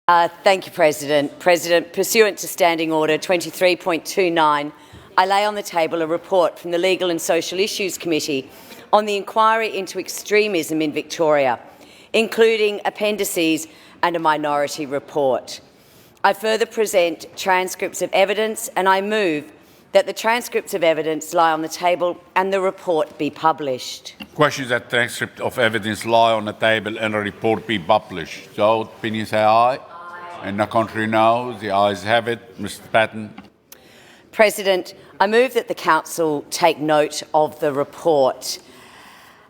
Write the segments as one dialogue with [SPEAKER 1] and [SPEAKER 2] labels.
[SPEAKER 1] Thank you, President. Pursuant to Standing Order 23.29, I lay on the table a report from the Legal and Social Issues Committee on the inquiry into extremism in Victoria, including appendices and a minority report. I further present transcripts of evidence, and I move that the transcripts of evidence lie on the table and the report be published.
[SPEAKER 2] Question that transcript of evidence lie on the table and a report be published. So, opinion say aye. And the contrary no. The ayes have it. Mr. Patten.
[SPEAKER 1] President, I move that the Council take note of the report.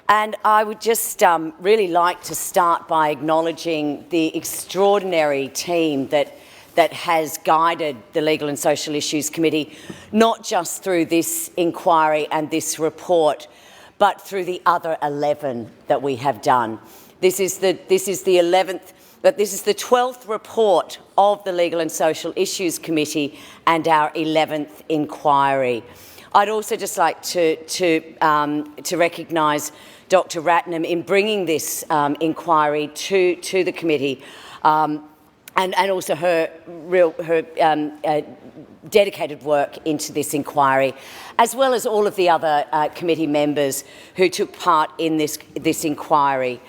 [SPEAKER 1] And I would just really like to start by acknowledging the extraordinary team that has guided the Legal and Social Issues Committee, not just through this inquiry and this report, but through the other 11 that we have done. This is the 12th report of the Legal and Social Issues Committee and our 11th inquiry. I'd also just like to recognise Dr. Ratnam in bringing this inquiry to the committee. And also her dedicated work into this inquiry, as well as all of the other committee members who took part in this inquiry.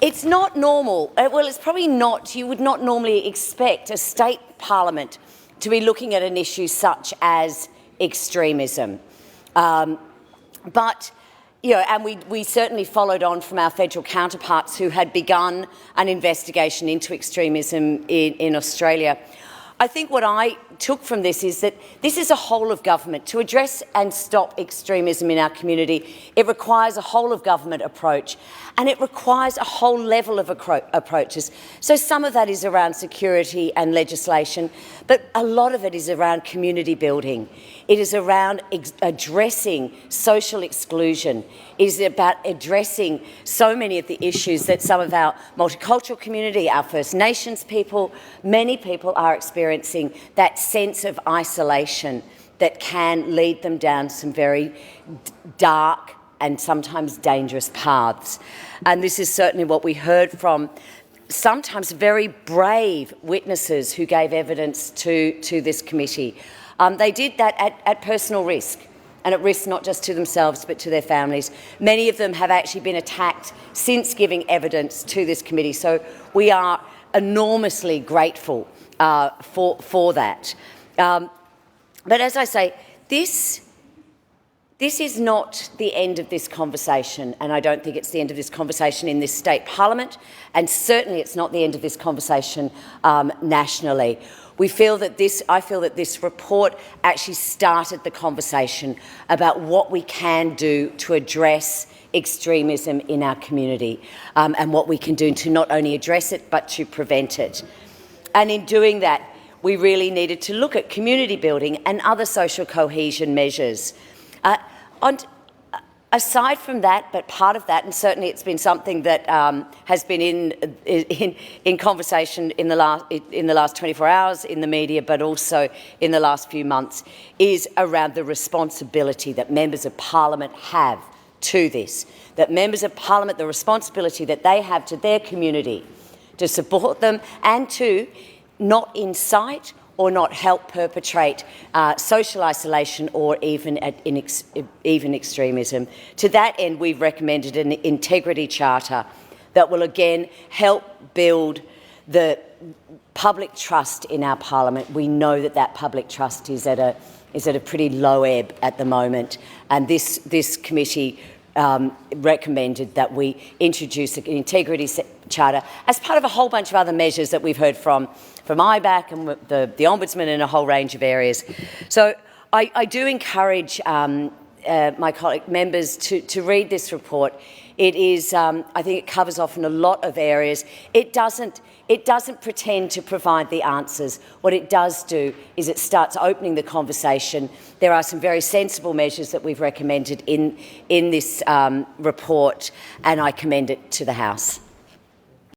[SPEAKER 1] It's not normal, well, it's probably not, you would not normally expect a state parliament to be looking at an issue such as extremism. But you know, and we certainly followed on from our federal counterparts who had begun an investigation into extremism in Australia. I think what I took from this is that this is a whole of government. To address and stop extremism in our community, it requires a whole of government approach, and it requires a whole level of approaches. So some of that is around security and legislation, but a lot of it is around community building. It is around addressing social exclusion. It is about addressing so many of the issues that some of our multicultural community, our First Nations people, many people are experiencing, that sense of isolation that can lead them down some very dark and sometimes dangerous paths. And this is certainly what we heard from sometimes very brave witnesses who gave evidence to this committee. They did that at personal risk, and at risk not just to themselves but to their families. Many of them have actually been attacked since giving evidence to this committee, so we are enormously grateful for that. But as I say, this is not the end of this conversation, and I don't think it's the end of this conversation in this state parliament, and certainly it's not the end of this conversation nationally. I feel that this report actually started the conversation about what we can do to address extremism in our community, and what we can do to not only address it but to prevent it. And in doing that, we really needed to look at community building and other social cohesion measures. Aside from that, but part of that, and certainly it's been something that has been in conversation in the last 24 hours in the media, but also in the last few months, is around the responsibility that members of parliament have to this. That members of parliament, the responsibility that they have to their community, to support them and to not incite or not help perpetrate social isolation or even extremism. To that end, we've recommended an integrity charter that will again help build the public trust in our parliament. We know that public trust is at a pretty low ebb at the moment, and this committee recommended that we introduce an integrity charter as part of a whole bunch of other measures that we've heard from IBAC and the Ombudsman in a whole range of areas. So I do encourage my colleague members to read this report. It is, I think it covers off in a lot of areas. It doesn't pretend to provide the answers. What it does do is it starts opening the conversation. There are some very sensible measures that we've recommended in this report, and I commend it to the House.